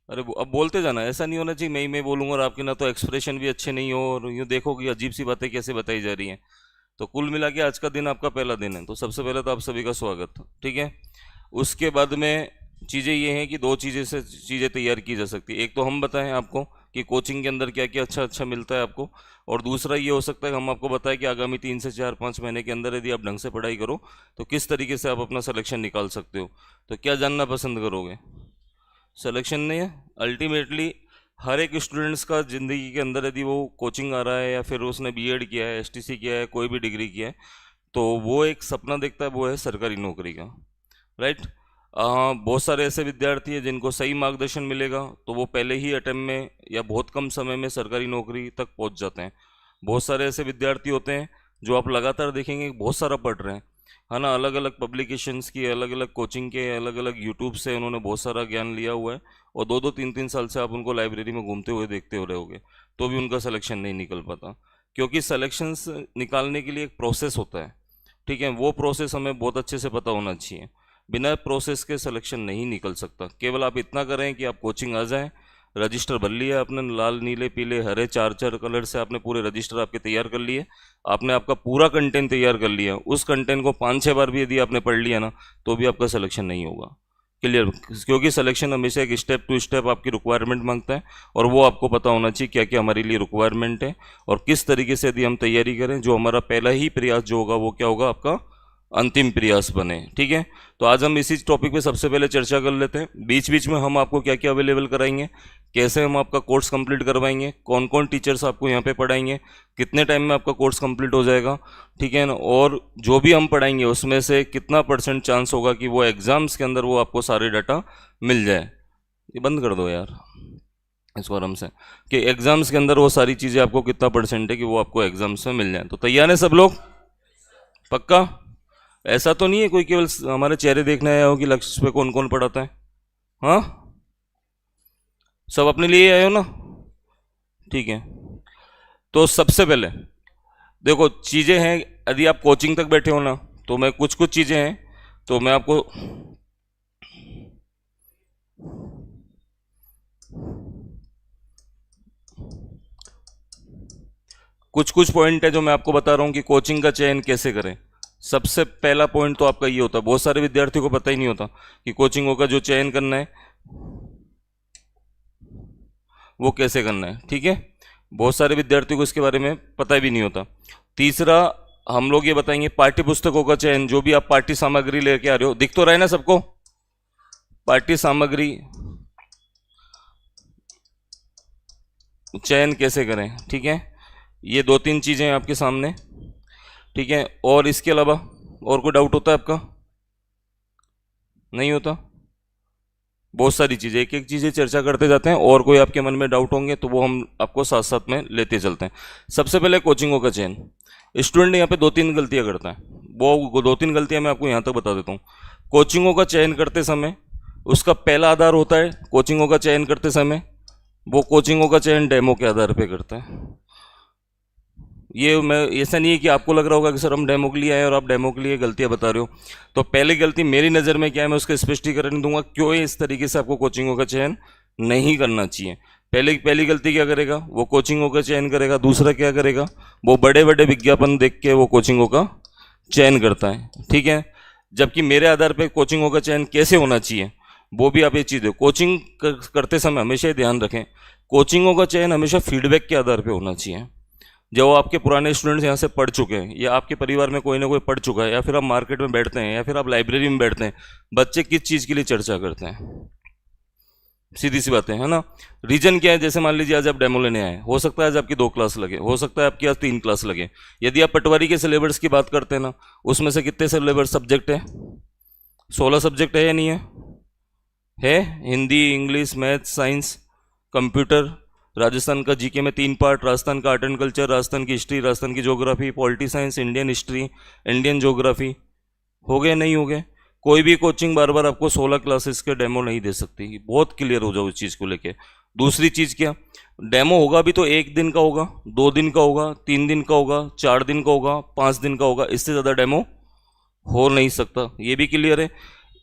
अरे अब बोलते जाना, ऐसा नहीं होना चाहिए मैं बोलूंगा और आपके ना तो एक्सप्रेशन भी अच्छे नहीं हो और यूँ देखो कि अजीब सी बातें कैसे बताई जा रही हैं। तो कुल मिला के आज का दिन आपका पहला दिन है, तो सबसे पहले तो आप सभी का स्वागत, ठीक है। उसके बाद में चीज़ें ये हैं कि दो चीज़ें से चीज़ें तैयार की जा सकती है। एक तो हम बताएं आपको कि कोचिंग के अंदर क्या क्या अच्छा अच्छा मिलता है आपको, और दूसरा ये हो सकता है कि हम आपको बताएं कि आगामी 3 से 4 5 महीने के अंदर यदि आप ढंग से पढ़ाई करो तो किस तरीके से आप अपना सिलेक्शन निकाल सकते हो। तो क्या जानना पसंद करोगे? सिलेक्शन नहीं है अल्टीमेटली हर एक स्टूडेंट्स का ज़िंदगी के अंदर, यदि वो कोचिंग आ रहा है या फिर उसने बीएड किया है, एसटीसी किया है, कोई भी डिग्री किया है, तो वो एक सपना देखता है, वो है सरकारी नौकरी का, राइट। बहुत सारे ऐसे विद्यार्थी हैं जिनको सही मार्गदर्शन मिलेगा तो वो पहले ही अटेम्प्ट में या बहुत कम समय में सरकारी नौकरी तक पहुंच जाते हैं। बहुत सारे ऐसे विद्यार्थी होते हैं जो आप लगातार देखेंगे बहुत सारा पढ़ रहे हैं, है ना, अलग अलग पब्लिकेशंस की, अलग अलग कोचिंग के, अलग अलग यूट्यूब से उन्होंने बहुत सारा ज्ञान लिया हुआ है, और 2 2 3 3 साल से आप उनको लाइब्रेरी में घूमते हुए देखते हो रहोगे तो भी उनका सिलेक्शन नहीं निकल पाता। क्योंकि सिलेक्शंस निकालने के लिए एक प्रोसेस होता है, ठीक है, वो प्रोसेस हमें बहुत अच्छे से पता होना चाहिए। बिना प्रोसेस के सिलेक्शन नहीं निकल सकता। केवल आप इतना करें कि आप कोचिंग आ जाएं, रजिस्टर भर लिया आपने, लाल नीले पीले हरे 4 4 कलर से आपने पूरे रजिस्टर आपके तैयार कर लिए, आपने आपका पूरा कंटेंट तैयार कर लिया, उस कंटेंट को 5 6 बार भी यदि आपने पढ़ लिया ना तो भी आपका सिलेक्शन नहीं होगा। क्लियर? क्योंकि सिलेक्शन हमेशा एक स्टेप टू स्टेप आपकी रिक्वायरमेंट मांगता है, और वो आपको पता होना चाहिए क्या क्या हमारे लिए रिक्वायरमेंट है और किस तरीके से यदि हम तैयारी करें जो हमारा पहला ही प्रयास जो होगा वो क्या होगा, आपका अंतिम प्रयास बने, ठीक है। तो आज हम इसी टॉपिक पे सबसे पहले चर्चा कर लेते हैं। बीच बीच में हम आपको क्या क्या अवेलेबल कराएंगे, कैसे हम आपका कोर्स कंप्लीट करवाएंगे, कौन कौन टीचर्स आपको यहाँ पे पढ़ाएंगे, कितने टाइम में आपका कोर्स कंप्लीट हो जाएगा, ठीक है ना, और जो भी हम पढ़ाएंगे उसमें से कितना % चांस होगा कि वो एग्जाम्स के अंदर वो आपको सारे डाटा मिल जाए। ये बंद कर दो यार इसको आराम से, कि एग्जाम्स के अंदर वो सारी चीज़ें आपको कितना % है कि वो आपको एग्जाम्स में मिल जाए। तो तैयार है सब लोग? पक्का? ऐसा तो नहीं है कोई केवल हमारे चेहरे देखने आया हो कि लक्ष्य पे कौन कौन पढ़ाता है? हाँ, सब अपने लिए आए हो ना? ठीक है। तो सबसे पहले देखो चीज़ें हैं, यदि आप कोचिंग तक बैठे हो ना तो मैं कुछ कुछ चीज़ें हैं तो मैं आपको कुछ कुछ पॉइंट है जो मैं आपको बता रहा हूँ कि कोचिंग का चयन कैसे करें। सबसे पहला पॉइंट तो आपका ये होता है, बहुत सारे विद्यार्थियों को पता ही नहीं होता कि कोचिंगों का जो चयन करना है वो कैसे करना है, ठीक है। बहुत सारे विद्यार्थियों को इसके बारे में पता भी नहीं होता। तीसरा, हम लोग ये बताएंगे पाठ्य पुस्तकों का चयन, जो भी आप पाठ्य सामग्री लेके आ रहे हो, दिख तो रहा है ना सबको पाठ्य सामग्री चयन कैसे करें, ठीक है। ये 2 3 चीज़ें हैं आपके सामने, ठीक है। और इसके अलावा और कोई डाउट होता है आपका? नहीं होता? बहुत सारी चीज़ें, एक एक चीज़ें चर्चा करते जाते हैं, और कोई आपके मन में डाउट होंगे तो वो हम आपको साथ साथ में लेते चलते हैं। सबसे पहले कोचिंगों का चयन, स्टूडेंट यहाँ पे 2 3 गलतियाँ करता है, वो 2 3 गलतियाँ मैं आपको यहाँ तक बता देता हूँ। कोचिंगों का चयन करते समय उसका पहला आधार होता है, कोचिंगों का चयन करते समय वो कोचिंगों का चयन डेमो के आधार पर करता है। ये मैं, ऐसा नहीं है कि आपको लग रहा होगा कि सर हम डेमो के लिए आए और आप डेमो के लिए गलतियां बता रहे हो। तो पहली गलती मेरी नज़र में क्या है, मैं उसका स्पष्टीकरण दूंगा क्यों इस तरीके से आपको कोचिंगों का चयन नहीं करना चाहिए। पहली गलती क्या करेगा, वो कोचिंगों का चयन करेगा। दूसरा क्या करेगा, वो बड़े बड़े विज्ञापन देख के वो कोचिंगों का चयन करता है, ठीक है। जबकि मेरे आधार पर कोचिंगों का चयन कैसे होना चाहिए वो भी आप ये चीज़, कोचिंग करते समय हमेशा ध्यान रखें, कोचिंगों का चयन हमेशा फीडबैक के आधार पर होना चाहिए। जो आपके पुराने स्टूडेंट्स यहाँ से पढ़ चुके हैं, या आपके परिवार में कोई ना कोई पढ़ चुका है, या फिर आप मार्केट में बैठते हैं, या फिर आप लाइब्रेरी में बैठते हैं, बच्चे किस चीज़ के लिए चर्चा करते हैं? सीधी सी बातें है ना। रीजन क्या है, जैसे मान लीजिए आज आप डेमो लेने आए, हो सकता है आज आपकी 2 क्लास लगे, हो सकता है आपकी आज 3 क्लास लगे। यदि आप पटवारी के सिलेबस की बात करते हैं ना, उसमें से कितने सिलेबस सब्जेक्ट है? 16 सब्जेक्ट है या नहीं है? Hindi, English, math, science, computer. Rajasthan का जीके में 3 पार्ट, राजस्थान का आर्ट एंड कल्चर, राजस्थान की हिस्ट्री, राजस्थान की geography, polity science, Indian history, Indian geography. हो गए? नहीं हो गए? कोई भी कोचिंग बार बार आपको 16 क्लासेस के डेमो नहीं दे सकती। बहुत क्लियर हो जाओ इस चीज़ को लेके। दूसरी चीज़ क्या, डेमो होगा भी तो 1 दिन का होगा, 2 दिन का होगा, 3 दिन का होगा, 4 दिन का होगा, 5 दिन का होगा, इससे ज़्यादा डेमो हो नहीं सकता, ये भी क्लियर है।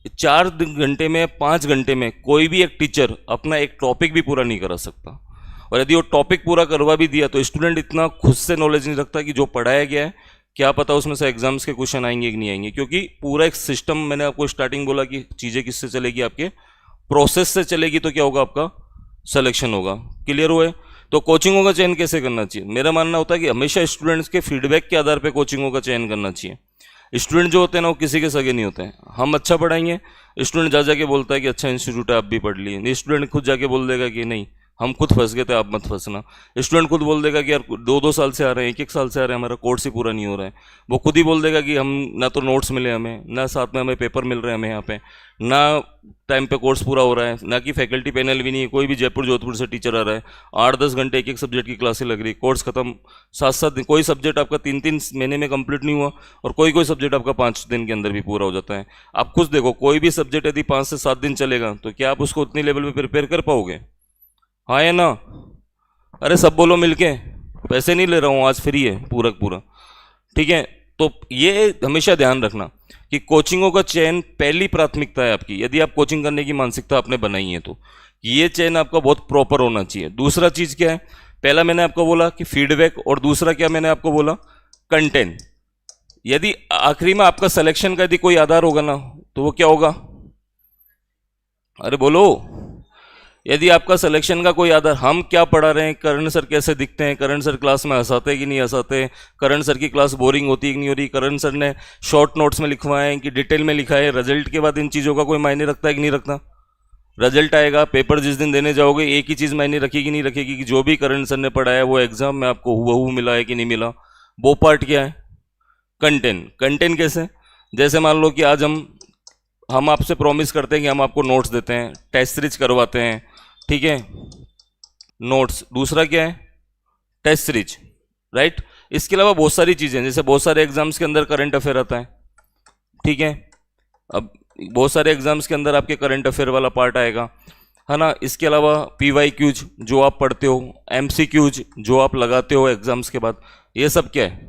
4 घंटे में 5 घंटे में कोई भी एक टीचर अपना एक टॉपिक भी पूरा नहीं करा सकता। और यदि वो टॉपिक पूरा करवा भी दिया तो स्टूडेंट इतना खुद से नॉलेज नहीं रखता कि जो पढ़ाया गया है क्या पता उसमें से एग्जाम्स के क्वेश्चन आएंगे कि नहीं आएंगे, क्योंकि पूरा एक सिस्टम, मैंने आपको स्टार्टिंग बोला कि चीज़ें किससे चलेगी, आपके प्रोसेस से चलेगी, तो क्या होगा, आपका सिलेक्शन होगा। क्लियर हुआ है? तो कोचिंगों का चयन कैसे करना चाहिए? मेरा मानना होता है कि हमेशा स्टूडेंट्स के फीडबैक के आधार पर कोचिंगों का चयन करना चाहिए। स्टूडेंट जो होते हैं ना वो किसी के सगे नहीं होते हैं। हम अच्छा पढ़ाएंगे, स्टूडेंट जा जाके बोलता है कि अच्छा इंस्टीट्यूट है, आप भी पढ़ लिए। स्टूडेंट खुद जाके बोल देगा कि नहीं हम खुद फंस गए थे, आप मत फंसना। स्टूडेंट खुद बोल देगा कि यार 2-2 साल से आ रहे हैं, 1-1 साल से आ रहे हैं, हमारा कोर्स ही पूरा नहीं हो रहा है। वो खुद ही बोल देगा कि हम ना तो नोट्स मिले हमें, ना साथ में हमें पेपर मिल रहे हैं हमें यहाँ पे, ना टाइम पे कोर्स पूरा हो रहा है, ना कि फैकल्टी पैनल भी नहीं है, कोई भी जयपुर जोधपुर से टीचर आ रहा है। 8-10 घंटे एक सब्जेक्ट की क्लासें लग रही, कोर्स खत्म 7-7 दिन, कोई सब्जेक्ट आपका 3-3 महीने में कंप्लीट नहीं हुआ, और कोई सब्जेक्ट आपका 5 दिन के अंदर भी पूरा हो जाता है। आप खुद देखो, कोई भी सब्जेक्ट यदि 5 से 7 दिन चलेगा तो क्या आप उसको उतनी लेवल पे प्रिपेयर कर पाओगे? हाँ या ना? अरे सब बोलो मिलके, पैसे नहीं ले रहा हूँ, आज फ्री है पूरा पूरा, ठीक है? तो ये हमेशा ध्यान रखना कि कोचिंगों का चयन पहली प्राथमिकता है आपकी। यदि आप कोचिंग करने की मानसिकता आपने बनाई है तो ये चयन आपका बहुत प्रॉपर होना चाहिए। दूसरा चीज़ क्या है? पहला मैंने आपको बोला कि फीडबैक, और दूसरा क्या मैंने आपको बोला? कंटेंट। यदि आखिरी में आपका सिलेक्शन का यदि कोई आधार होगा ना तो वो क्या होगा? अरे बोलो। यदि आपका सिलेक्शन का कोई आधार, हम क्या पढ़ा रहे हैं, करण सर कैसे दिखते हैं, करण सर क्लास में हंसाते कि नहीं हंसाते, करण सर की क्लास बोरिंग होती है कि नहीं हो रही, करण सर ने शॉर्ट नोट्स में लिखवाए हैं कि डिटेल में लिखा है, रिजल्ट के बाद इन चीज़ों का कोई मायने रखता है कि नहीं रखता? रिजल्ट आएगा, पेपर जिस दिन देने जाओगे एक ही चीज़ मायने रखेगी नहीं रखेगी कि जो भी करण सर ने पढ़ाया वो एग्जाम में आपको हुबहू मिला है कि नहीं मिला। वो पार्ट क्या है? कंटेंट। कंटेंट कैसे? जैसे मान लो कि आज हम आपसे प्रॉमिस करते हैं कि हम आपको नोट्स देते हैं, टेस्ट सीरीज करवाते हैं, ठीक है, नोट्स। दूसरा क्या है? Test series, right? इसके अलावा बहुत सारी चीज़ें, जैसे बहुत सारे एग्जाम्स के अंदर करंट अफेयर आता है, ठीक है। अब बहुत सारे एग्जाम्स के अंदर आपके करंट अफेयर वाला पार्ट आएगा, है ना। इसके अलावा PYQs जो आप पढ़ते हो, MCQs जो आप लगाते हो एग्जाम्स के बाद, ये सब क्या है?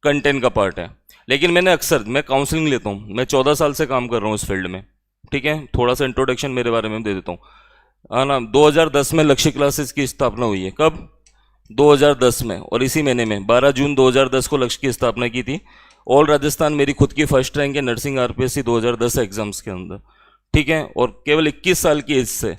कंटेंट का पार्ट है। लेकिन मैं काउंसलिंग लेता हूँ, मैं 14 साल से काम कर रहा हूँ इस फील्ड में, ठीक है। थोड़ा सा इंट्रोडक्शन मेरे बारे में दे देता हूँ, है ना। 2010 में लक्ष्य क्लासेस की स्थापना हुई है। कब? 2010 में। और इसी महीने में 12 जून 2010 को लक्ष्य की स्थापना की थी। ऑल राजस्थान मेरी खुद की फर्स्ट रैंक है नर्सिंग RPSC 2010 एग्जाम्स के अंदर, ठीक है। और केवल 21 साल की एज से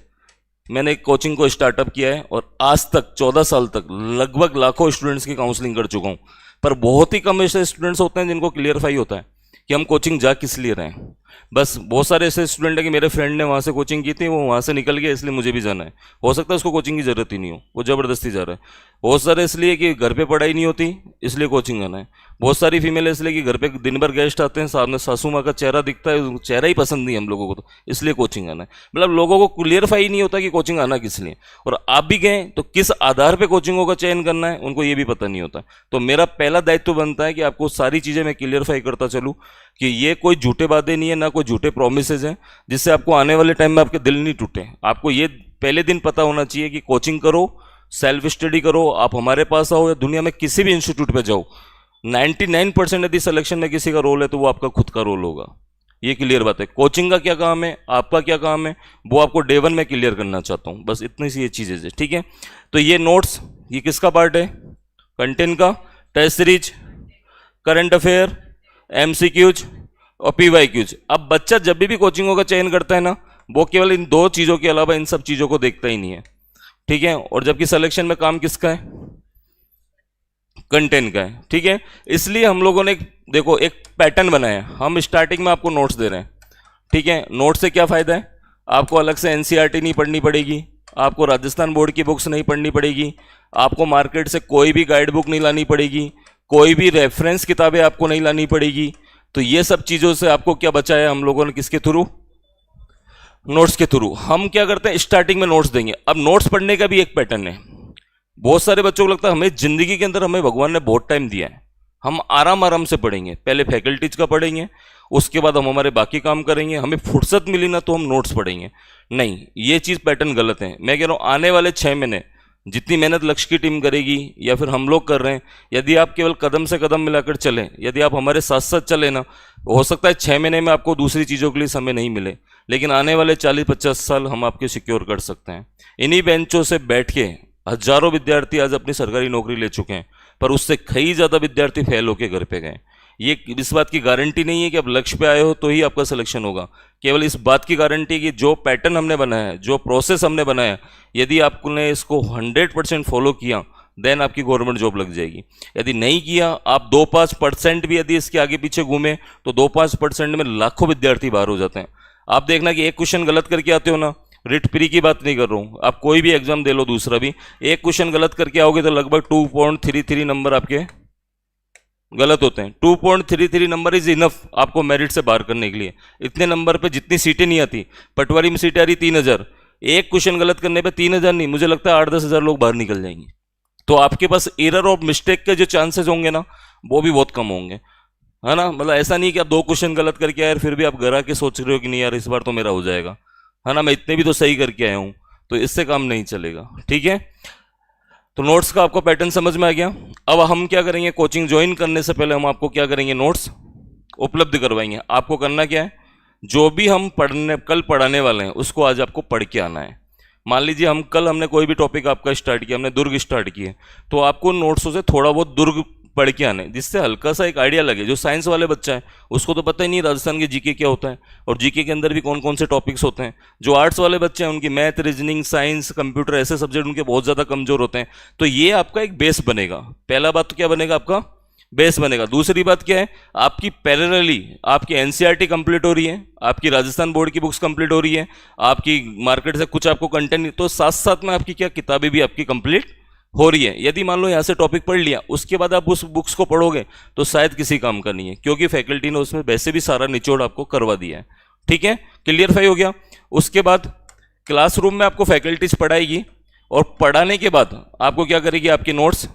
मैंने कोचिंग को स्टार्टअप किया है, और आज तक 14 साल तक लगभग लाखों स्टूडेंट्स की काउंसलिंग कर चुका हूँ। पर बहुत ही कम ऐसे स्टूडेंट्स होते हैं जिनको क्लियरफाई होता है कि हम कोचिंग जा किस लिए रहे हैं। बस बहुत सारे ऐसे स्टूडेंट हैं कि मेरे फ्रेंड ने वहाँ से कोचिंग की थी, वो वहाँ से निकल गया इसलिए मुझे भी जाना है। हो सकता है उसको कोचिंग की ज़रूरत ही नहीं हो, वो ज़बरदस्ती जा रहा है। बहुत सारे इसलिए कि घर पे पढ़ाई नहीं होती इसलिए कोचिंग आना है। बहुत सारी फीमेल इसलिए कि घर पे दिन भर गेस्ट आते हैं, सामने सासू माँ का चेहरा दिखता है, चेहरा ही पसंद नहीं है हम लोगों को, तो इसलिए कोचिंग आना है। मतलब लोगों को क्लियरफाई नहीं होता कि कोचिंग आना किस लिए, और आप भी गए तो किस आधार पर कोचिंगों का चयन करना है उनको ये भी पता नहीं होता। तो मेरा पहला दायित्व बनता है कि आपको सारी चीज़ें मैं क्लियरफाई करता चलूँ कि ये कोई झूठे वादे नहीं है, ना कोई झूठे प्रोमिसेज हैं जिससे आपको आने वाले टाइम में आपके दिल नहीं टूटे। आपको ये पहले दिन पता होना चाहिए कि कोचिंग करो, सेल्फ स्टडी करो, आप हमारे पास आओ या दुनिया में किसी भी इंस्टीट्यूट पे जाओ, 99% यदि सिलेक्शन में किसी का रोल है तो वो आपका खुद का रोल होगा। ये क्लियर बात है। कोचिंग का क्या काम है, आपका क्या काम है, वो आपको डे 1 में क्लियर करना चाहता हूँ। बस इतनी सी ये चीज़ें, ठीक है। तो ये नोट्स, ये किसका पार्ट है? कंटेंट का। Test series, current affair, MCQs और PYQs। अब बच्चा जब भी कोचिंगों का चयन करता है ना, वो केवल इन 2 चीज़ों के अलावा इन सब चीज़ों को देखता ही नहीं है, ठीक है। और जबकि सिलेक्शन में काम किसका है? कंटेंट का है, ठीक है। इसलिए हम लोगों ने देखो एक पैटर्न बनाया। हम स्टार्टिंग में आपको नोट्स दे रहे हैं, ठीक है। नोट्स से क्या फ़ायदा है? आपको अलग से NCERT नहीं पढ़नी पड़ेगी, आपको राजस्थान बोर्ड की बुक्स नहीं पढ़नी पड़ेगी, आपको मार्केट से कोई भी गाइड बुक नहीं लानी पड़ेगी, कोई भी रेफरेंस किताबें आपको नहीं लानी पड़ेगी। तो ये सब चीज़ों से आपको क्या बचाया हम लोगों ने? किसके थ्रू? नोट्स के थ्रू। हम क्या करते हैं, स्टार्टिंग में नोट्स देंगे। अब नोट्स पढ़ने का भी एक पैटर्न है। बहुत सारे बच्चों को लगता है हमें जिंदगी के अंदर हमें भगवान ने बहुत टाइम दिया है, हम आराम आराम से पढ़ेंगे, पहले फैकल्टीज का पढ़ेंगे, उसके बाद हम हमारे बाकी काम करेंगे, हमें फुर्सत मिली ना तो हम नोट्स पढ़ेंगे। नहीं, ये चीज़ पैटर्न गलत है। मैं कह रहा हूँ आने वाले 6 महीने जितनी मेहनत लक्ष्य की टीम करेगी या फिर हम लोग कर रहे हैं, यदि आप केवल कदम से कदम मिलाकर चलें, यदि आप हमारे साथ साथ चले ना, हो सकता है 6 महीने में आपको दूसरी चीज़ों के लिए समय नहीं मिले, लेकिन आने वाले 40-50 साल हम आपके सिक्योर कर सकते हैं। इन्हीं बेंचों से बैठ के हजारों विद्यार्थी आज अपनी सरकारी नौकरी ले चुके हैं, पर उससे कई ज़्यादा विद्यार्थी फेल होकर घर पे गए। ये इस बात की गारंटी नहीं है कि आप लक्ष्य पे आए हो तो ही आपका सिलेक्शन होगा, केवल इस बात की गारंटी है कि जो पैटर्न हमने बनाया है, जो प्रोसेस हमने बनाया है, यदि आपने इसको 100% फॉलो किया, देन आपकी गवर्नमेंट जॉब लग जाएगी। यदि नहीं किया, आप 2-5% भी यदि इसके आगे पीछे घूमे, तो 2-5% में लाखों विद्यार्थी बाहर हो जाते हैं। आप देखना कि एक क्वेश्चन गलत करके आते हो ना, रिट प्री की बात नहीं कर रहा हूँ, आप कोई भी एग्जाम दे लो दूसरा भी, एक क्वेश्चन गलत करके आओगे तो लगभग 2.33 नंबर आपके गलत होते हैं। 2.33 नंबर इज इनफ आपको मेरिट से बाहर करने के लिए। इतने नंबर पे जितनी सीटें नहीं आती, पटवारी में सीटें आ रही 3000, एक क्वेश्चन गलत करने पे 3000 नहीं, मुझे लगता है 8-10 हज़ार लोग बाहर निकल जाएंगे। तो आपके पास एरर और मिस्टेक के जो चांसेस होंगे ना, वो भी बहुत कम होंगे, है ना। मतलब ऐसा नहीं कि आप 2 क्वेश्चन गलत करके आए फिर भी आप घर आके सोच रहे हो कि नहीं यार इस बार तो मेरा हो जाएगा, है ना, मैं इतने भी तो सही करके आया हूँ, तो इससे काम नहीं चलेगा। ठीक है, तो नोट्स का आपको पैटर्न समझ में आ गया। अब हम क्या करेंगे, कोचिंग ज्वाइन करने से पहले हम आपको क्या करेंगे, नोट्स उपलब्ध करवाएंगे। आपको करना क्या है, जो भी हम कल पढ़ाने वाले हैं उसको आज आपको पढ़ के आना है। मान लीजिए हमने कोई भी टॉपिक आपका स्टार्ट किया, हमने दुर्ग स्टार्ट किए, तो आपको नोट्सों से थोड़ा बहुत दुर्ग पढ़ के आने, जिससे हल्का सा एक आइडिया लगे। जो साइंस वाले बच्चा है उसको तो पता ही नहीं राजस्थान के जीके क्या होता है और जीके के अंदर भी कौन कौन से टॉपिक्स होते हैं। जो आर्ट्स वाले बच्चे हैं उनकी मैथ, रीजनिंग, साइंस, कंप्यूटर ऐसे सब्जेक्ट उनके बहुत ज़्यादा कमजोर होते हैं। तो ये आपका एक बेस बनेगा। पहला बात तो क्या बनेगा, आपका बेस बनेगा। दूसरी बात क्या है, आपकी पैरेलली आपकी एनसीईआरटी कंप्लीट हो रही है, आपकी राजस्थान बोर्ड की बुक्स कंप्लीट हो रही है, आपकी मार्केट से कुछ आपको कंटेंट, तो साथ साथ में आपकी क्या किताबें भी आपकी कंप्लीट हो रही है। यदि मान लो यहाँ से टॉपिक पढ़ लिया, उसके बाद आप उस बुक्स को पढ़ोगे तो शायद किसी काम का नहीं है, क्योंकि फैकल्टी ने उसमें वैसे भी सारा निचोड़ आपको करवा दिया है। ठीक है, क्लियरफाई हो गया। उसके बाद क्लासरूम में आपको फैकल्टीज पढ़ाएगी और पढ़ाने के बाद आपको क्या करेगी, आपके नोट्स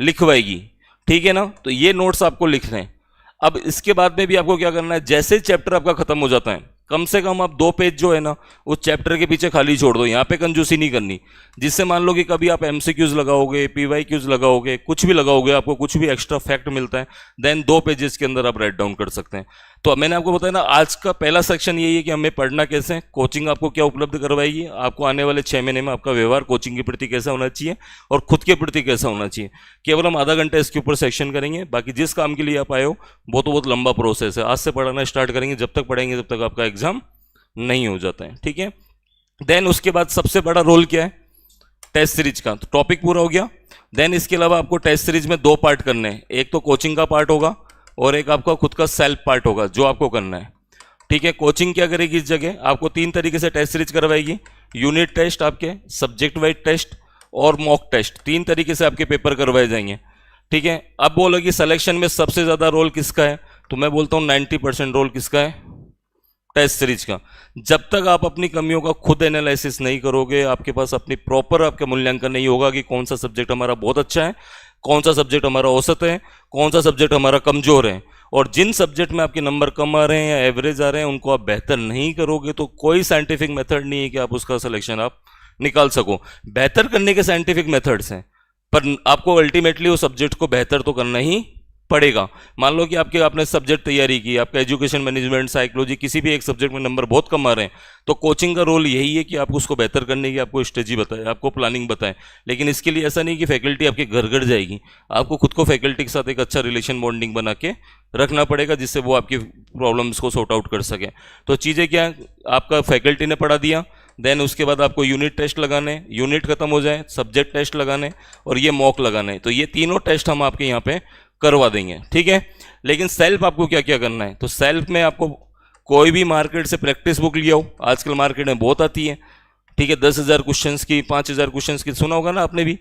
लिखवाएगी। ठीक है ना, तो ये नोट्स आपको लिखने हैं। अब इसके बाद में भी आपको क्या करना है, जैसे चैप्टर आपका खत्म हो जाता है, कम से कम आप 2 पेज जो है ना उस चैप्टर के पीछे खाली छोड़ दो। यहाँ पे कंजूसी नहीं करनी, जिससे मान लो कि कभी आप एमसीक्यूज लगाओगे, पीवाईक्यूज लगाओगे, कुछ भी लगाओगे, आपको कुछ भी एक्स्ट्रा फैक्ट मिलता है, देन 2 पेजेस के अंदर आप राइट डाउन कर सकते हैं। तो मैंने आपको बताया ना, आज का पहला सेक्शन यही है कि हमें पढ़ना कैसे है, कोचिंग आपको क्या उपलब्ध करवाएगी, आपको आने वाले 6 महीने में आपका व्यवहार कोचिंग के प्रति कैसा होना चाहिए और खुद के प्रति कैसा होना चाहिए। केवल हम आधा घंटा इसके ऊपर सेक्शन करेंगे, बाकी जिस काम के लिए आप आए हो वो तो बहुत लंबा प्रोसेस है। आज से पढ़ाना स्टार्ट करेंगे, जब तक पढ़ेंगे जब तक आपका एग्जाम नहीं हो जाता है। ठीक है, देन उसके बाद सबसे बड़ा रोल क्या है, टेस्ट सीरीज का। तो टॉपिक पूरा हो गया। देन इसके अलावा आपको टेस्ट सीरीज में 2 पार्ट करने हैं, एक तो कोचिंग का पार्ट होगा और एक आपका खुद का सेल्फ पार्ट होगा जो आपको करना है। ठीक है, कोचिंग क्या करेगी इस जगह, आपको 3 तरीके से टेस्ट सीरीज करवाएगी। यूनिट टेस्ट, आपके सब्जेक्ट वाइज टेस्ट और मॉक टेस्ट, 3 तरीके से आपके पेपर करवाए जाएंगे। ठीक है, अब बोलोगे सिलेक्शन में सबसे ज्यादा रोल किसका है, तो मैं बोलता हूं 90% रोल किसका है, टेस्ट सीरीज का। जब तक आप अपनी कमियों का खुद एनालिसिस नहीं करोगे, आपके पास अपनी प्रॉपर आपका मूल्यांकन नहीं होगा कि कौन सा सब्जेक्ट हमारा बहुत अच्छा है, कौन सा सब्जेक्ट हमारा औसत है, कौन सा सब्जेक्ट हमारा कमजोर है, और जिन सब्जेक्ट में आपके नंबर कम आ रहे हैं या एवरेज आ रहे हैं उनको आप बेहतर नहीं करोगे, तो कोई साइंटिफिक मेथड नहीं है कि आप उसका सिलेक्शन आप निकाल सको। बेहतर करने के साइंटिफिक मेथड्स हैं, पर आपको अल्टीमेटली उस सब्जेक्ट को बेहतर तो करना ही पड़ेगा। मान लो कि आपने सब्जेक्ट तैयारी की, आपका एजुकेशन मैनेजमेंट, साइकोलॉजी, किसी भी एक सब्जेक्ट में नंबर बहुत कम आ रहे हैं, तो कोचिंग का रोल यही है कि आप उसको बेहतर करने की आपको स्ट्रेटजी बताए, आपको प्लानिंग बताए। लेकिन इसके लिए ऐसा नहीं कि फैकल्टी आपके घर घर जाएगी, आपको खुद को फैकल्टी के साथ एक अच्छा रिलेशन बॉन्डिंग बना के रखना पड़ेगा, जिससे वो आपकी प्रॉब्लम्स को सॉर्ट आउट कर सके। तो चीज़ें क्या है, आपका फैकल्टी ने पढ़ा दिया, देन उसके बाद आपको यूनिट टेस्ट लगाने, यूनिट खत्म हो जाए, सब्जेक्ट टेस्ट लगाने और ये मॉक लगाने। तो ये तीनों टेस्ट हम आपके यहाँ पे करवा देंगे। ठीक है, लेकिन सेल्फ आपको क्या क्या करना है, तो सेल्फ में आपको कोई भी मार्केट से प्रैक्टिस बुक लिया हो, आजकल मार्केट में बहुत आती है। ठीक है, 10,000 क्वेश्चंस की, 5,000 क्वेश्चंस की, सुना होगा ना आपने भी।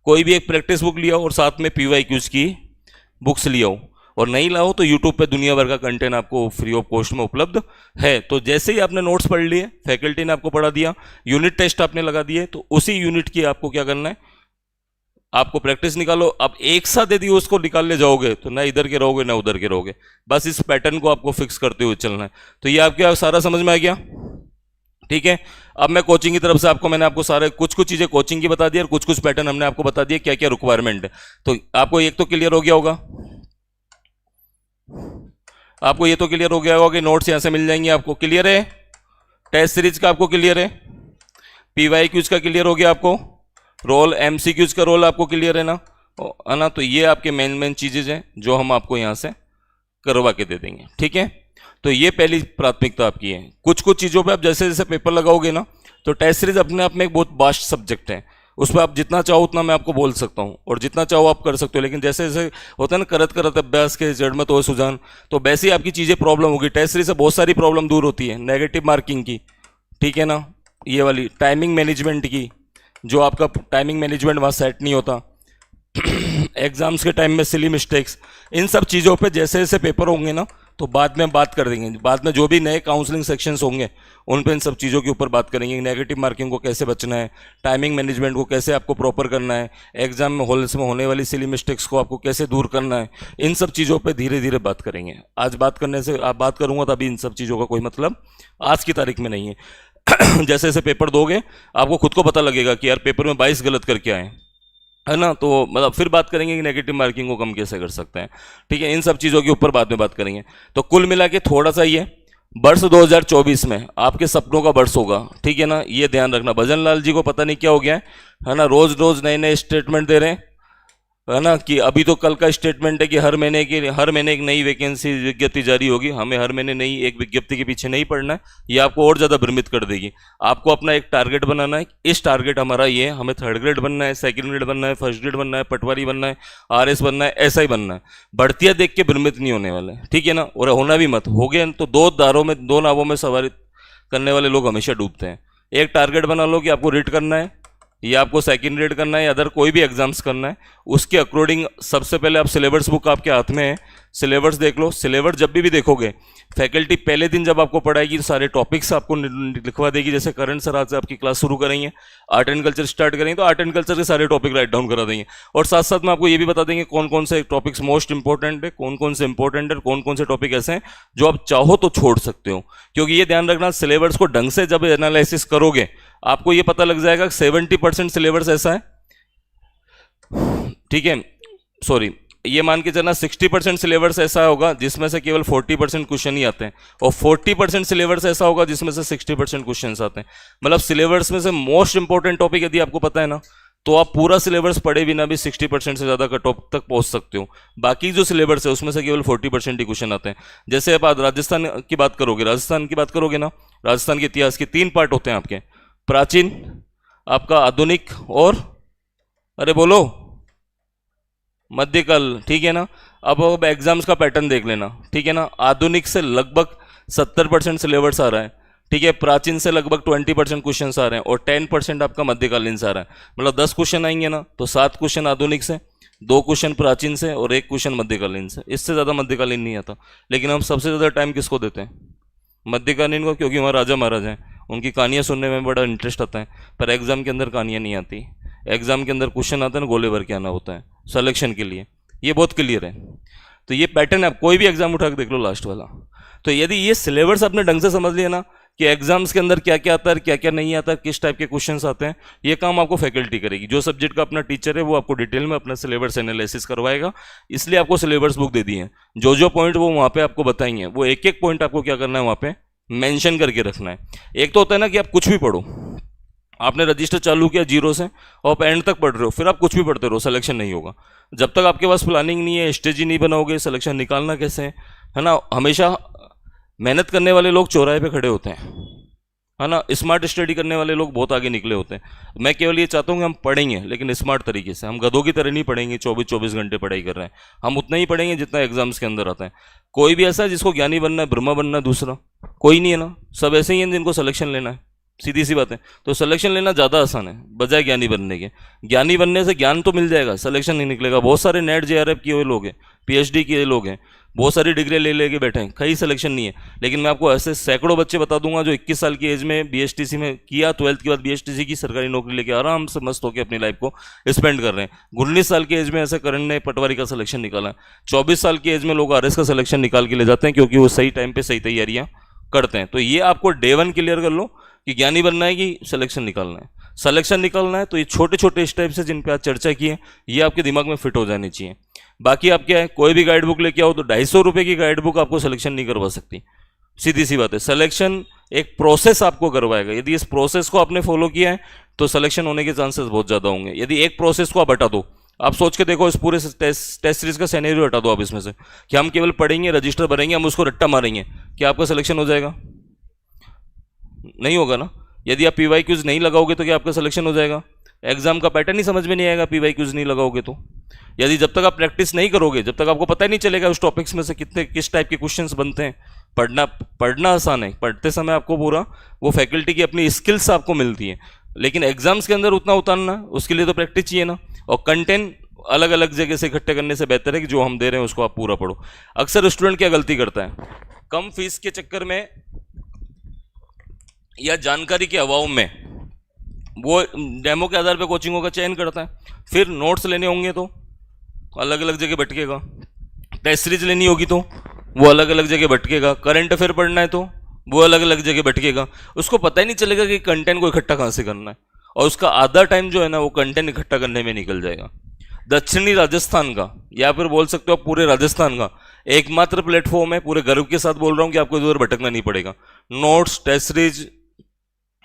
कोई भी एक प्रैक्टिस बुक लिया हो और साथ में पीवाईक्यूज की बुक्स लिया हो, और नहीं लाओ तो यूट्यूब पे दुनिया भर का कंटेंट आपको फ्री ऑफ कॉस्ट में उपलब्ध है। तो जैसे ही आपने नोट्स पढ़ लिए, फैकल्टी ने आपको पढ़ा दिया, यूनिट टेस्ट आपने लगा दिए, तो उसी यूनिट की आपको क्या करना है, आपको प्रैक्टिस निकालो। अब एक साथ यदि उसको निकालने जाओगे तो ना इधर के रहोगे ना उधर के रहोगे, बस इस पैटर्न को आपको फिक्स करते हुए चलना है। तो ये आपके सारा समझ में आ गया। ठीक है। अब मैं कोचिंग की तरफ से मैंने आपको सारे कुछ कुछ चीजें कोचिंग की बता दी और कुछ कुछ पैटर्न हमने आपको बता दिया क्या क्या रिक्वायरमेंट है। तो आपको एक तो क्लियर हो गया होगा, आपको ये तो क्लियर हो गया होगा कि नोट्स यहां से मिल जाएंगे आपको। क्लियर है? टेस्ट सीरीज का आपको क्लियर है, पीवाई क्यूज का क्लियर हो गया आपको, रोल एमसीक्यूज का रोल आपको क्लियर है ना, है ना। तो ये आपके मेन चीजें हैं जो हम आपको यहां से करवा के दे देंगे। ठीक है, तो ये पहली प्राथमिकता आपकी है। कुछ कुछ चीजों पे आप जैसे जैसे पेपर लगाओगे ना, तो टेस्ट सीरीज अपने आप में एक बहुत वास्ट सब्जेक्ट है, उस पर आप जितना चाहो उतना मैं आपको बोल सकता हूँ और जितना चाहो आप कर सकते हो, लेकिन जैसे जैसे होता है ना करत करत अभ्यास के जड़ में तो सुजान, तो वैसे ही आपकी चीज़ें प्रॉब्लम होगी। टेस्ट सीरीज से बहुत सारी प्रॉब्लम दूर होती है, नेगेटिव मार्किंग की, ठीक है ना, ये वाली टाइमिंग मैनेजमेंट की, जो आपका टाइमिंग मैनेजमेंट वहाँ सेट नहीं होता, एग्जाम्स के टाइम में सिली मिस्टेक्स, इन सब चीज़ों पे जैसे जैसे पेपर होंगे ना तो बाद में हम बात कर देंगे। बाद में जो भी नए काउंसलिंग सेक्शंस होंगे उन पे इन सब चीज़ों के ऊपर बात करेंगे। नेगेटिव मार्किंग को कैसे बचना है, टाइमिंग मैनेजमेंट को कैसे आपको प्रॉपर करना है, एग्जाम में होने वाली सिली मिस्टेक्स को आपको कैसे दूर करना है, इन सब चीज़ों पर धीरे धीरे बात करेंगे। आज बात करने से आप बात करूँगा तो अभी इन सब चीज़ों का कोई मतलब आज की तारीख में नहीं है। जैसे जैसे पेपर दोगे आपको खुद को पता लगेगा कि यार पेपर में 22 गलत करके आए, है ना। तो मतलब फिर बात करेंगे कि नेगेटिव मार्किंग को कम कैसे कर सकते हैं। ठीक है, इन सब चीज़ों के ऊपर बाद में बात करेंगे। तो कुल मिला के थोड़ा सा ये वर्ष 2024 में आपके सपनों का वर्ष होगा, ठीक है ना, ये ध्यान रखना। भजन लाल जी को पता नहीं क्या हो गया है ना, रोज रोज नए नए स्टेटमेंट दे रहे हैं, है ना, कि अभी तो कल का स्टेटमेंट है कि हर महीने एक नई वैकेंसी विज्ञप्ति जारी होगी। हमें हर महीने नई एक विज्ञप्ति के पीछे नहीं पड़ना है, ये आपको और ज़्यादा भ्रमित कर देगी। आपको अपना एक टारगेट बनाना है, इस टारगेट हमारा ये है, हमें 3rd ग्रेड बनना है, 2nd ग्रेड बनना है, 1st ग्रेड बनना है, पटवारी बनना है, आरएस बनना है, ऐसा ही बनना है। भर्तियाँ देख के भ्रमित नहीं होने वाले, ठीक है ना, और होना भी मत। हो गए तो दो नावों में सवारी करने वाले लोग हमेशा डूबते हैं। एक टारगेट बना लो कि आपको रीड करना है या आपको 2nd ग्रेड करना है या अदर कोई भी एग्जाम्स करना है, उसके अकॉर्डिंग सबसे पहले आप सिलेबस बुक आपके हाथ में है, सिलेबस देख लो। सिलेबस जब भी देखोगे फैकल्टी पहले दिन जब आपको पढ़ाएगी सारे टॉपिक्स आपको लिखवा देगी। जैसे करंट सर आज से आपकी क्लास शुरू करेंगे, आर्ट एंड कल्चर स्टार्ट करेंगे तो आर्ट एंड कल्चर के सारे टॉपिक राइट डाउन करा देंगे, और साथ साथ में आपको ये भी बता देंगे कौन कौन से टॉपिक्स मोस्ट इंपॉर्टेंट है, कौन कौन से इंपॉर्टेंट है, कौन कौन से टॉपिक ऐसे हैं जो आप चाहो तो छोड़ सकते हो। क्योंकि ये ध्यान रखना, सिलेबस को ढंग से जब एनालिसिस करोगे आपको ये पता लग जाएगा 70% सिलेबस ऐसा है, ठीक है, सॉरी, ये मान के चलना 60% सिलेबस ऐसा होगा जिसमें से केवल 40% क्वेश्चन ही आते हैं, और 40% सिलेबस ऐसा होगा जिसमें से 60% क्वेश्चन आते हैं। मतलब सिलेबस में से मोस्ट इंपॉर्टेंट टॉपिक यदि आपको पता है ना, तो आप पूरा सिलेबस पढ़े बिना भी 60% से ज़्यादा कट ऑफ तक पहुंच सकते हो। बाकी जो सिलेबस है उसमें से केवल 40% ही क्वेश्चन आते हैं। जैसे आप राजस्थान की बात करोगे ना, राजस्थान के इतिहास के 3 पार्ट होते हैं आपके, प्राचीन, आपका आधुनिक, और अरे बोलो मध्यकाल, ठीक है ना। अब एग्जाम्स का पैटर्न देख लेना, ठीक है ना। आधुनिक से लगभग 70% सिलेबस आ रहा है, ठीक है। प्राचीन से लगभग 20% क्वेश्चन आ रहे हैं और 10% आपका मध्यकालीन से आ रहा है। मतलब 10 क्वेश्चन आएंगे ना, तो 7 क्वेश्चन आधुनिक से, 2 क्वेश्चन प्राचीन से और 1 क्वेश्चन मध्यकालीन से। इससे ज़्यादा मध्यकालीन नहीं आता। लेकिन हम सबसे ज़्यादा टाइम किसको देते हैं? मध्यकालीन को, क्योंकि वहाँ राजा महाराजा हैं, उनकी कहानियाँ सुनने में बड़ा इंटरेस्ट आता है। पर एग्जाम के अंदर कहानियाँ नहीं आती, एग्जाम के अंदर क्वेश्चन आता है ना, गोले भर के आना होता है सिलेक्शन के लिए। ये बहुत क्लियर है। तो ये पैटर्न है, आप कोई भी एग्जाम उठा के देख लो लास्ट वाला। तो यदि ये सिलेबस आपने ढंग से समझ लिया ना कि एग्जाम्स के अंदर क्या क्या आता है, क्या क्या नहीं आता, किस टाइप के क्वेश्चंस आते हैं, ये काम आपको फैकल्टी करेगी। जो सब्जेक्ट का अपना टीचर है वो आपको डिटेल में अपना सिलेबस एनालिसिस करवाएगा, इसलिए आपको सिलेबस बुक दे दी है। जो जो पॉइंट वो वहाँ पे आपको बताएंगे, वो एक एक पॉइंट आपको क्या करना है वहाँ पे मेंशन करके रखना है। एक तो होता है ना कि आप कुछ भी पढ़ो, आपने रजिस्टर चालू किया 0 से और आप एंड तक पढ़ रहे हो, फिर आप कुछ भी पढ़ते रहो, सिलेक्शन नहीं होगा। जब तक आपके पास प्लानिंग नहीं है, स्ट्रेटजी नहीं बनाओगे, सिलेक्शन निकालना कैसे है ना। हमेशा मेहनत करने वाले लोग चौराहे पे खड़े होते हैं, है ना। स्मार्ट स्टडी करने वाले लोग बहुत आगे निकले होते हैं। मैं केवल ये चाहता हूँ कि हम पढ़ेंगे लेकिन स्मार्ट तरीके से। हम गधों की तरह नहीं पढ़ेंगे, 24-24 घंटे पढ़ाई कर रहे हैं। हम उतना ही पढ़ेंगे जितना एग्जाम्स के अंदर आता है। कोई भी ऐसा है जिसको ज्ञानी बनना है, ब्रह्मा बनना है, दूसरा कोई नहीं है ना। सब ऐसे ही हैं जिनको सिलेक्शन लेना है, सीधी सी बात है। तो सिलेक्शन लेना ज़्यादा आसान है बजाय ज्ञानी बनने के। ज्ञानी बनने से ज्ञान तो मिल जाएगा, सिलेक्शन नहीं निकलेगा। बहुत सारे नेट JRF किए हुए लोग हैं, PhD किए लोग हैं, बहुत सारी डिग्री ले लेके बैठे हैं, कहीं सिलेक्शन नहीं है। लेकिन मैं आपको ऐसे सैकड़ों बच्चे बता दूंगा जो 21 साल की एज में BHTC में किया, 12th के बाद BHTC की, सरकारी नौकरी लेके आराम से मस्त होकर अपनी लाइफ को स्पेंड कर रहे हैं। 19 साल की एज में ऐसे करण ने पटवारी का सिलेक्शन निकाला। 24 साल की एज में लोग RS का सिलेक्शन निकाल के ले जाते हैं, क्योंकि वो सही टाइम पर सही तैयारियाँ करते हैं। तो ये आपको Day 1 क्लियर कर लो, कि ज्ञानी बनना है कि सिलेक्शन निकालना है। सिलेक्शन निकालना है तो ये छोटे छोटे स्टेप्स है जिन पे आज चर्चा की है, ये आपके दिमाग में फिट हो जानी चाहिए। बाकी आप क्या है, कोई भी गाइड बुक लेके आओ तो 250 रुपये की गाइड बुक आपको सिलेक्शन नहीं करवा सकती, सीधी सी बात है। सिलेक्शन एक प्रोसेस आपको करवाएगा, यदि इस प्रोसेस को आपने फॉलो किया है तो सिलेक्शन होने के चांसेस बहुत ज़्यादा होंगे। यदि एक प्रोसेस को आप हटा दो, आप सोच के देखो, इस पूरे टेस्ट सीरीज का सिनेरियो हटा दो आप इसमें से, कि हम केवल पढ़ेंगे, रजिस्टर भरेंगे, हम उसको रट्टा मारेंगे, क्या आपका सिलेक्शन हो जाएगा? नहीं होगा ना। यदि आप पीवाई क्यूज नहीं लगाओगे तो क्या आपका सिलेक्शन हो जाएगा? एग्जाम का पैटर्न ही समझ में नहीं आएगा पीवाई क्यूज नहीं लगाओगे तो। यदि जब तक आप प्रैक्टिस नहीं करोगे, जब तक आपको पता ही नहीं चलेगा उस टॉपिक्स में से कितने किस टाइप के क्वेश्चंस बनते हैं। पढ़ना आसान है, पढ़ते समय आपको पूरा वो फैकल्टी की अपनी स्किल्स आपको मिलती है, लेकिन एग्जाम्स के अंदर उतना उतारना, उसके लिए तो प्रैक्टिस चाहिए ना। और कंटेंट अलग अलग जगह से इकट्ठे करने से बेहतर है कि जो हम दे रहे हैं उसको आप पूरा पढ़ो। अक्सर स्टूडेंट क्या गलती करता है, कम फीस के चक्कर में या जानकारी के अभाव में वो डेमो के आधार पर कोचिंगों का चयन करता है, फिर नोट्स लेने होंगे तो अलग अलग जगह भटकेगा, टेस्ट सीरीज लेनी होगी तो वो अलग अलग जगह भटकेगा, करंट अफेयर पढ़ना है तो वो अलग अलग जगह भटकेगा। उसको पता ही नहीं चलेगा कि कंटेंट को इकट्ठा कहाँ से करना है, और उसका आधा टाइम जो है ना वो कंटेंट इकट्ठा करने में निकल जाएगा। दक्षिणी राजस्थान का, या फिर बोल सकते हो आप पूरे राजस्थान का एकमात्र प्लेटफॉर्म है, पूरे गर्व के साथ बोल रहा हूँ कि आपको इधर भटकना नहीं पड़ेगा। नोट्स, टेस्ट सीरीज,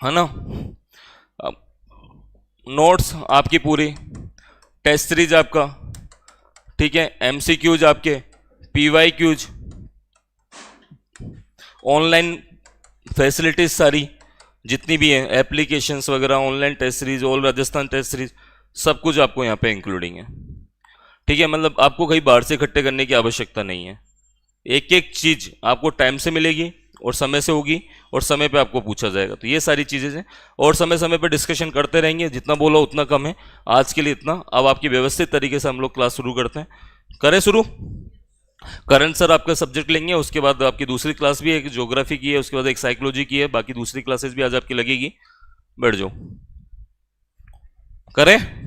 है ना, नोट्स आपकी पूरी, टेस्ट सीरीज आपका, ठीक है, एमसीक्यूज आपके, पीवाई क्यूज, ऑनलाइन फैसिलिटीज सारी जितनी भी हैं, एप्लीकेशंस वगैरह, online test series, all Rajasthan test series, सब कुछ आपको यहाँ पे इंक्लूडिंग है। ठीक है, मतलब आपको कहीं बाहर से इकट्ठे करने की आवश्यकता नहीं है। एक एक चीज आपको टाइम से मिलेगी और समय से होगी और समय पे आपको पूछा जाएगा। तो ये सारी चीजें हैं और समय समय पे डिस्कशन करते रहेंगे, जितना बोलो उतना कम है। आज के लिए इतना। अब आपकी व्यवस्थित तरीके से हम लोग क्लास शुरू करते हैं। करें शुरू? करंट सर आपका सब्जेक्ट लेंगे, उसके बाद आपकी दूसरी क्लास भी है, एक ज्योग्राफी की है, उसके बाद एक साइकोलॉजी की है, बाकी दूसरी क्लासेस भी आज आपकी लगेगी। बैठ जाओ, करें।